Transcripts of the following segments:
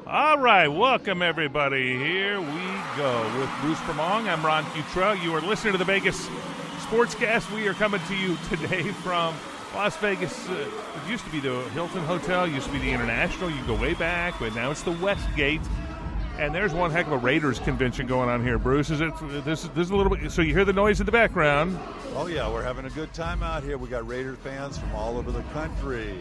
All right, welcome everybody. Here we go with Bruce Promong. I'm Ron Futrell. You are listening to the Vegas Sportscast. We are coming to you today from Las Vegas. It used to be the Hilton Hotel, used to be the International. You go way back, but now it's the Westgate. And there's one heck of a Raiders convention going on here, Bruce. This is a little bit. So you hear the noise in the background? Oh yeah, we're having a good time out here. We got Raider fans from all over the country.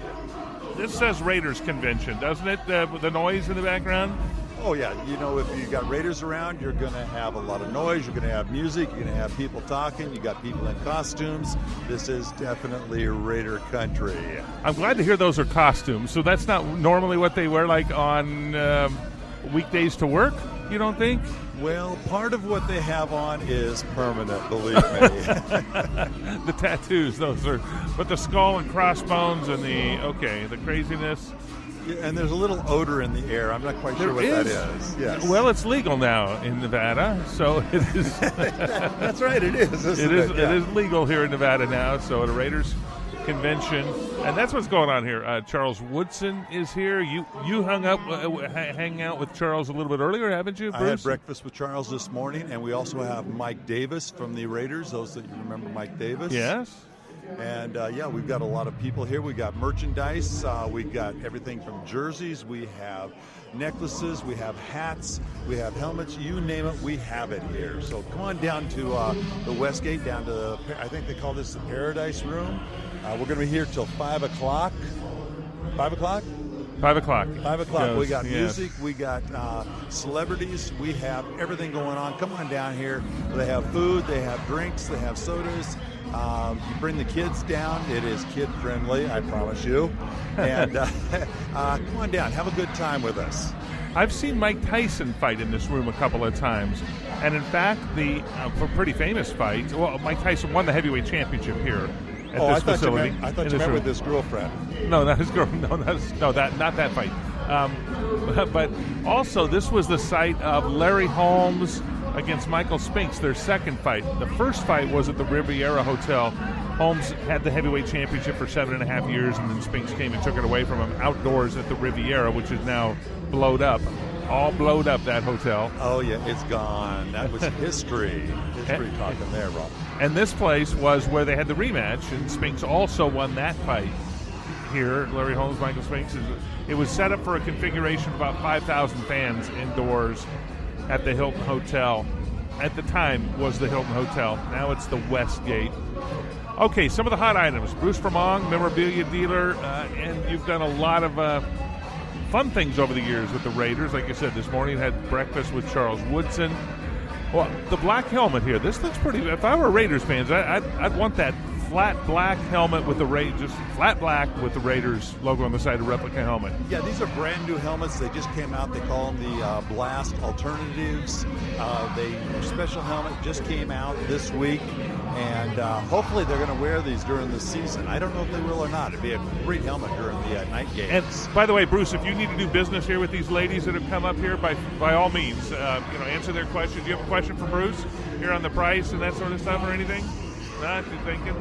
This says Raiders convention, doesn't it? The noise in the background. Oh yeah, you know, if you got Raiders around, you're going to have a lot of noise. You're going to have music. You're going to have people talking. You got people in costumes. This is definitely Raider country. I'm glad to hear those are costumes. So that's not normally what they wear, like on weekdays to work. You don't think? Well, part of what they have on is permanent, believe me. The tattoos, those are, but the skull and crossbones and the craziness. Yeah, and there's a little odor in the air. I'm not quite sure what that is. Yes. Well, it's legal now in Nevada, so it is. That's right, it is. It is. Yeah. It is legal here in Nevada now. So at a Raiders convention, and that's what's going on here. Charles Woodson is here. You hang out with Charles a little bit earlier, haven't you, Bruce? I had breakfast with Charles this morning, and we also have Mike Davis from the Raiders. Those that you remember Mike Davis. Yes. And, we've got a lot of people here. We got merchandise. We got everything from jerseys. We have necklaces. We have hats. We have helmets. You name it, we have it here. So come on down to the Westgate, down to, I think they call this the Paradise Room. We're going to be here till 5 o'clock. 5 o'clock? 5 o'clock. 5 o'clock. Goes, we got music. We got celebrities. We have everything going on. Come on down here. They have food. They have drinks. They have sodas. You bring the kids down. It is kid-friendly, I promise you. And come on down. Have a good time with us. I've seen Mike Tyson fight in this room a couple of times. And, in fact, the pretty famous fight, well, Mike Tyson won the heavyweight championship here at this facility. I thought you meant with his girlfriend. No, not his girlfriend. Not that fight. But also, this was the site of Larry Holmes against Michael Spinks, their second fight. The first fight was at the Riviera Hotel. Holmes had the heavyweight championship for 7.5 years, and then Spinks came and took it away from him outdoors at the Riviera, which is now blowed up. All blowed up, that hotel. Oh, yeah, it's gone. That was history. History talking there, Rob. And this place was where they had the rematch, and Spinks also won that fight here. Larry Holmes, Michael Spinks. It was set up for a configuration of about 5,000 fans indoors at the Hilton Hotel. At the time was the Hilton Hotel. Now it's the Westgate. Okay, some of the hot items. Bruce Promong, memorabilia dealer, and you've done a lot of fun things over the years with the Raiders. Like I said, this morning had breakfast with Charles Woodson. Well, the black helmet here, this looks pretty. If I were Raiders fans, I'd want that flat black helmet with the just flat black with the Raiders logo on the side, a replica helmet. Yeah, these are brand new helmets. They just came out. They call them the Blast Alternatives. Their special helmet just came out this week, and hopefully they're going to wear these during the season. I don't know if they will or not. It'd be a great helmet during the night games. And by the way, Bruce, if you need to do business here with these ladies that have come up here, by all means, answer their questions. Do you have a question for Bruce here on the price and that sort of stuff or anything? Not you thinking?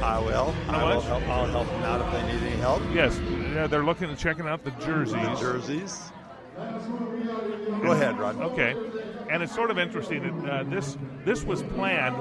I will. I'll help them out if they need any help. Yes, they're looking and checking out the jerseys. Go ahead, Ron. Okay, and it's sort of interesting. This was planned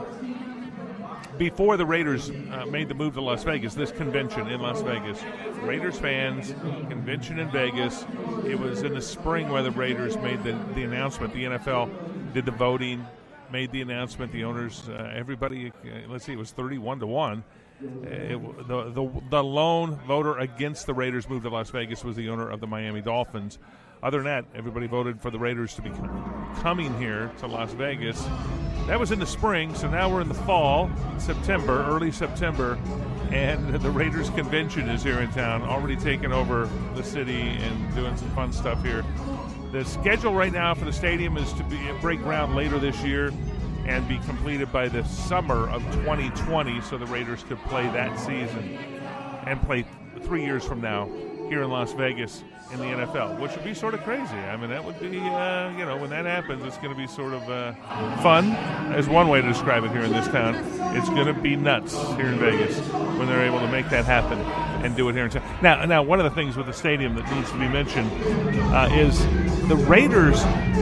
before the Raiders made the move to Las Vegas. This convention in Las Vegas, Raiders fans convention in Vegas. It was in the spring where the Raiders made the announcement. The NFL did the voting. Made the announcement. The owners, everybody. Let's see, it was 31-1. The lone voter against the Raiders' move to Las Vegas was the owner of the Miami Dolphins. Other than that, everybody voted for the Raiders to be coming here to Las Vegas. That was in the spring, so now we're in the fall, September, early September, and the Raiders convention is here in town, already taking over the city and doing some fun stuff here. The schedule right now for the stadium is to break ground later this year and be completed by the summer of 2020 so the Raiders could play that season and play 3 years from now here in Las Vegas in the NFL, which would be sort of crazy. I mean, that would be, when that happens, it's going to be sort of fun, is one way to describe it here in this town. It's going to be nuts here in Vegas when they're able to make that happen. and do it here in town. Now, one of the things with the stadium that needs to be mentioned is the Raiders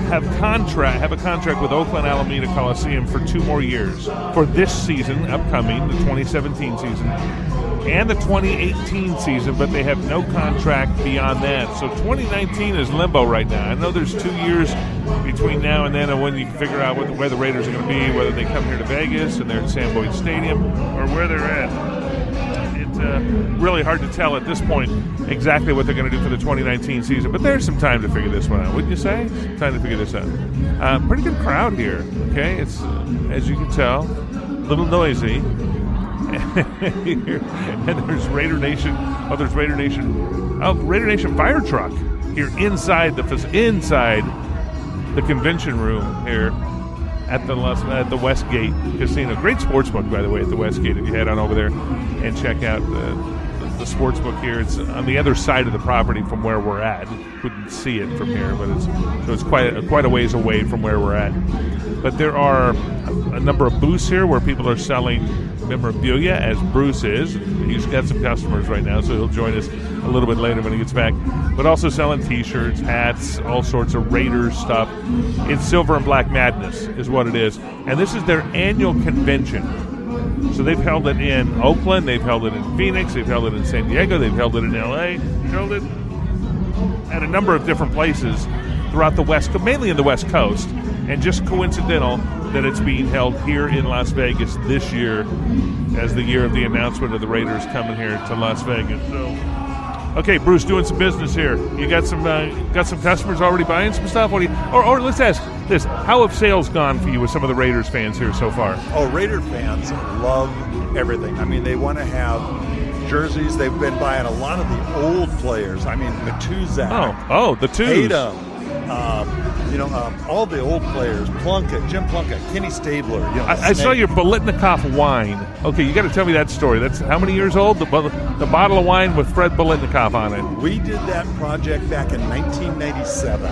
have a contract with Oakland Alameda Coliseum for 2 more years for this season, upcoming, the 2017 season, and the 2018 season, but they have no contract beyond that. So 2019 is limbo right now. I know there's 2 years between now and then of when you can figure out where the Raiders are going to be, whether they come here to Vegas and they're at Sam Boyd Stadium or where they're at. It's really hard to tell at this point exactly what they're going to do for the 2019 season, but there's some time to figure this one out, wouldn't you say? Some time to figure this out. Pretty good crowd here, okay? It's, as you can tell, a little noisy. And there's Raider Nation. Oh, there's Raider Nation. Oh, Raider Nation fire truck here inside the convention room here at the Westgate Casino. Great sportsbook, by the way, at the Westgate. If you head on over there and check out the sportsbook here, it's on the other side of the property from where we're at. Couldn't see it from here, but it's quite a ways away from where we're at. But there are a number of booths here where people are selling memorabilia, as Bruce is. He's got some customers right now, so he'll join us a little bit later when he gets back. But also selling T-shirts, hats, all sorts of Raiders stuff. It's Silver and Black Madness is what it is. And this is their annual convention. So they've held it in Oakland, they've held it in Phoenix, they've held it in San Diego, they've held it in L.A., held it at a number of different places throughout the West, mainly in the West Coast. And just coincidental that it's being held here in Las Vegas this year as the year of the announcement of the Raiders coming here to Las Vegas. So, okay, Bruce, doing some business here. You got some customers already buying some stuff? Or let's ask this: how have sales gone for you with some of the Raiders fans here so far? Oh, Raider fans love everything. I mean, they want to have jerseys. They've been buying a lot of the old players. I mean, Matuzak. Oh, the twos. Tatum. All the old players, Jim Plunkett, Kenny Stabler. I saw your Bolitnikoff wine. Okay, you got to tell me that story. That's how many years old? The bottle of wine with Fred Bolitnikoff on it. We did that project back in 1997.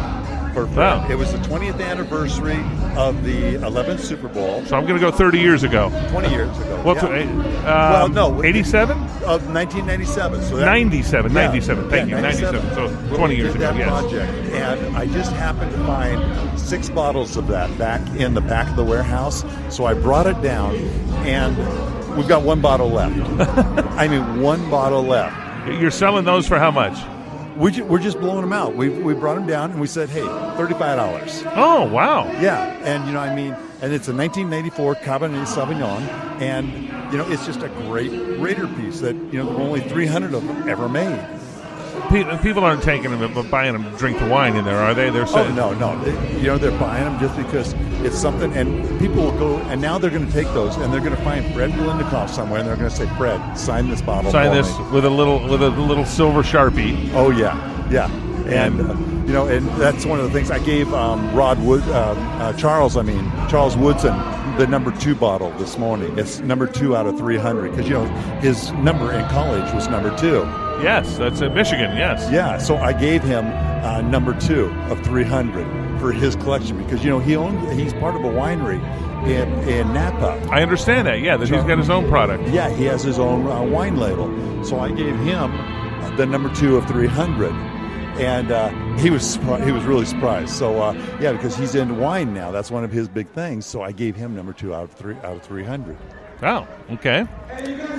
For Fred. Wow. It was the 20th anniversary of the 11th Super Bowl. So I'm going to go 30 years ago. 20 years ago. Well, no. 87? Of 1997. So 97. Yeah, 97. Thank you. 97. So 20 years ago, yes. Project, and I just happened to find 6 bottles of that back in the back of the warehouse. So I brought it down, and we've got 1 bottle left. I mean, 1 bottle left. You're selling those for how much? We're just blowing them out. We brought them down and we said, hey, $35. Oh, wow. Yeah. And, and it's a 1994 Cabernet Sauvignon. And, it's just a great Raider piece that, there are only 300 of them ever made. People aren't taking them but buying them to drink the wine in there, are they? They're saying, no. They're buying them just because it's something, and people will go, and now they're going to take those, and they're going to find Fred Bolitnikoff somewhere, and they're going to say, Fred, sign this bottle. Sign this with a little silver Sharpie. Oh yeah. And and that's one of the things I gave Charles Woodson the number 2 bottle this morning. It's number 2 out of 300 because his number in college was number 2. Yes, that's at Michigan. Yes. Yeah. So I gave him number 2 of 300 for his collection because he's part of a winery in Napa. I understand that. Yeah, he's got his own product. Yeah, he has his own wine label. So I gave him the number 2 of 300. And he was really surprised. So because he's into wine now, that's one of his big things. So I gave him number 2 out of 300. Oh, okay.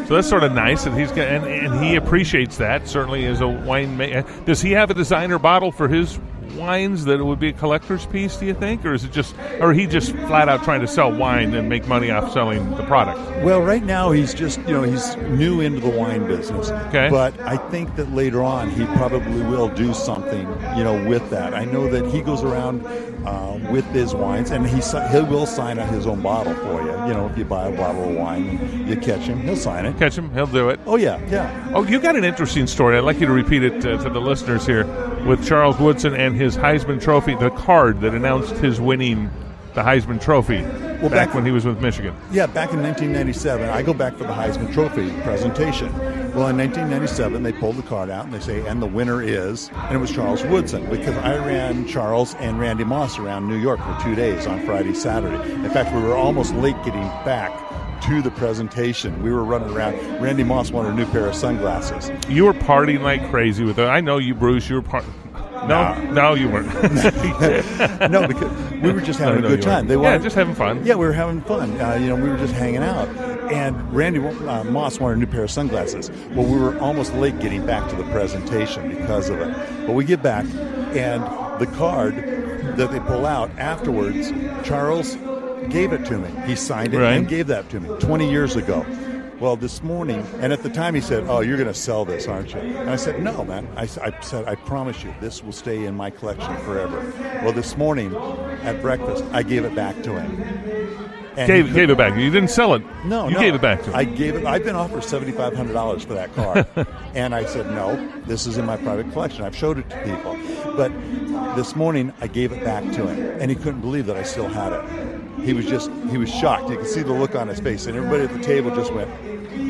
So that's sort of nice that he's got, and he appreciates that. Certainly, as a winemaker, does he have a designer bottle for his wines that it would be a collector's piece? Do you think, or is he just flat out trying to sell wine and make money off selling the product? Well, right now he's just he's new into the wine business. Okay. But I think that later on he probably will do something with that. I know that he goes around with his wines, and he will sign out his own bottle for you. If you buy a bottle of wine and you catch him, he'll sign it. Catch him, he'll do it. Oh yeah. Oh, you got an interesting story. I'd like you to repeat it to the listeners here with Charles Woodson and his Heisman Trophy, the card that announced his winning the Heisman Trophy back when he was with Michigan. Yeah, back in 1997. I go back for the Heisman Trophy presentation. Well, in 1997, they pulled the card out and they say, and the winner is, and it was Charles Woodson, because I ran Charles and Randy Moss around New York for 2 days on Friday, Saturday. In fact, we were almost late getting back to the presentation. We were running around. Randy Moss wanted a new pair of sunglasses. You were partying like crazy with it. I know you, Bruce. You were No, you weren't. No, because we were just having a good time. Just having fun. Yeah, we were having fun. We were just hanging out. And Randy Moss wanted a new pair of sunglasses. Well, we were almost late getting back to the presentation because of it. But we get back, and the card that they pull out afterwards, Charles gave it to me. He signed it and gave that to me 20 years ago. Well, this morning, and at the time he said, "Oh, you're going to sell this, aren't you?" And I said, "No, man." I said, "I promise you, this will stay in my collection forever." Well, this morning at breakfast, I gave it back to him. Gave it back. You didn't sell it. No, you gave it back to him. I gave it. I've been offered $7,500 for that car, and I said, "No, this is in my private collection." I've showed it to people, but this morning I gave it back to him, and he couldn't believe that I still had it. He was shocked. You could see the look on his face, and everybody at the table just went,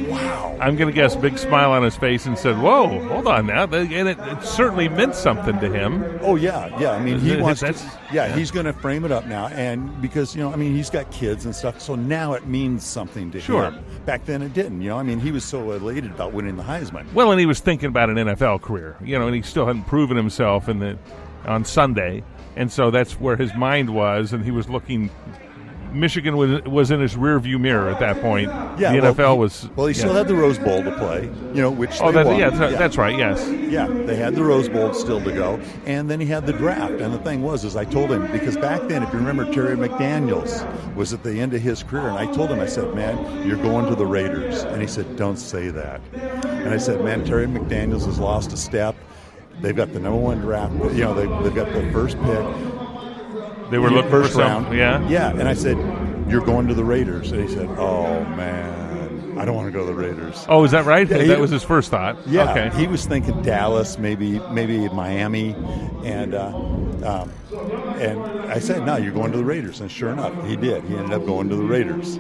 "Wow!" I'm going to guess big smile on his face and said, "Whoa, hold on now." And it certainly meant something to him. Oh yeah. I mean, he wants to. Yeah, he's going to frame it up now, and because he's got kids and stuff, so now it means something to him. Back then it didn't. I mean, he was so elated about winning the Heisman. Well, and he was thinking about an NFL career. And he still hadn't proven himself on Sunday, and so that's where his mind was, and he was looking. Michigan was in his rearview mirror at that point. Yeah, the NFL was. Well, he still had the Rose Bowl to play, which they won. That's right. Yes. Yeah, they had the Rose Bowl still to go, and then he had the draft. And the thing was, I told him, because back then, if you remember, Terry McDaniels was at the end of his career, and I told him, I said, "Man, you're going to the Raiders," and he said, "Don't say that." And I said, "Man, Terry McDaniels has lost a step. They've got the number one draft. They've got the first pick." They were looking first for round. Yeah. And I said, "You're going to the Raiders." And he said, "Oh, man, I don't want to go to the Raiders." Oh, is that right? Yeah, that was his first thought? Yeah. Okay. He was thinking Dallas, maybe Miami. And I said, "No, you're going to the Raiders." And sure enough, he did. He ended up going to the Raiders.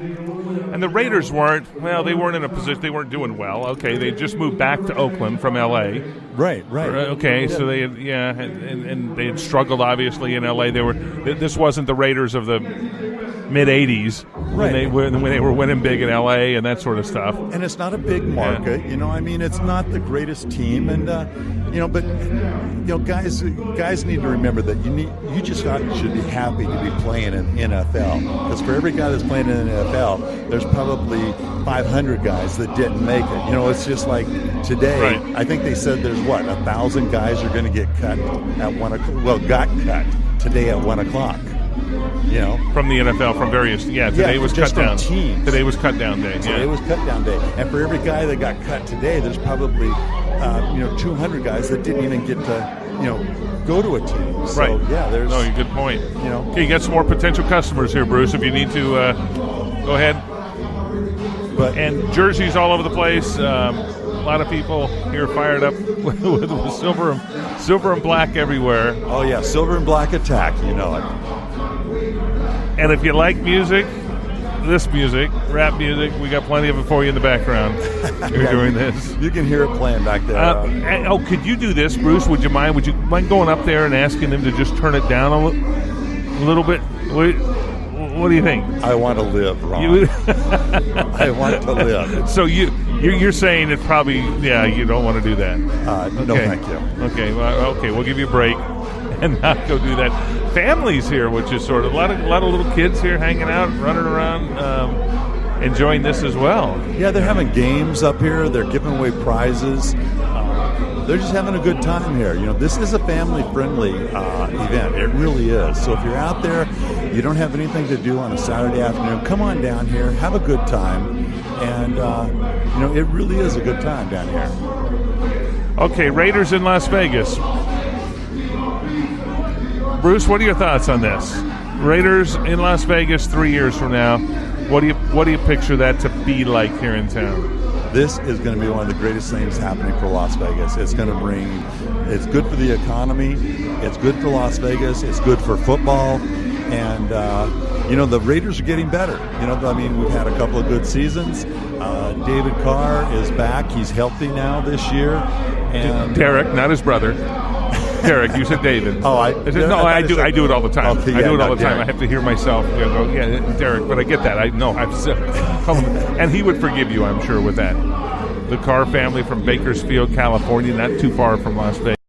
And the Raiders they weren't in a position, they weren't doing well. Okay, they just moved back to Oakland from L.A. Right. Okay, so they had, and they had struggled obviously in L.A. This wasn't the Raiders of the mid-'80s when they were winning big in L.A. and that sort of stuff. And it's not a big market, it's not the greatest team, and but guys need to remember that you just should be happy to be playing in NFL, because for every guy that's playing in the NFL, there's probably 500 guys that didn't make it. It's just like today. Right. I think they said there's 1,000 guys are going to get cut at 1 o'clock. Well, got cut today at 1 o'clock. From the NFL, from various. Today was cut down. Teams. Today was cut down day. Today was cut down day, and for every guy that got cut today, there's probably 200 guys that didn't even get to go to a team. So, right. Yeah. There's. No, good point. Okay, you got some more potential customers here, Bruce. If you need to, go ahead. And jerseys all over the place. A lot of people here fired up with silver and black everywhere. Oh yeah, silver and black attack. You know it. And if you like music, this music, rap music, we got plenty of it for you in the background. You're doing this. You can hear it playing back there. Could you do this, Bruce? Would you mind? Would you mind going up there and asking them to just turn it down a little bit? What do you think? I want to live, Ron. I want to live. So you're saying it probably, you don't want to do that. No, thank you. Okay, we'll give you a break and not go do that. Families here, which is sort of a lot of little kids here hanging out, running around, enjoying this as well. Yeah, they're having games up here. They're giving away prizes. They're just having a good time here. This is a family-friendly event. It really is. So if you're out there, you don't have anything to do on a Saturday afternoon, come on down here, have a good time, and it really is a good time down here. Okay, Raiders in Las Vegas. Bruce, what are your thoughts on this? Raiders in Las Vegas 3 years from now. What do you picture that to be like here in town? This is going to be one of the greatest things happening for Las Vegas. It's going to it's good for the economy. It's good for Las Vegas. It's good for football. And, the Raiders are getting better. We've had a couple of good seasons. David Carr is back. He's healthy now this year. And Derek, not his brother. Derek, you said David. Oh, I said, no, I do it all the time. Okay, I do it all the time. Derek. I have to hear myself go, yeah, Derek, but I get that. I've said, and he would forgive you, I'm sure, with that. The Carr family from Bakersfield, California, not too far from Las Vegas.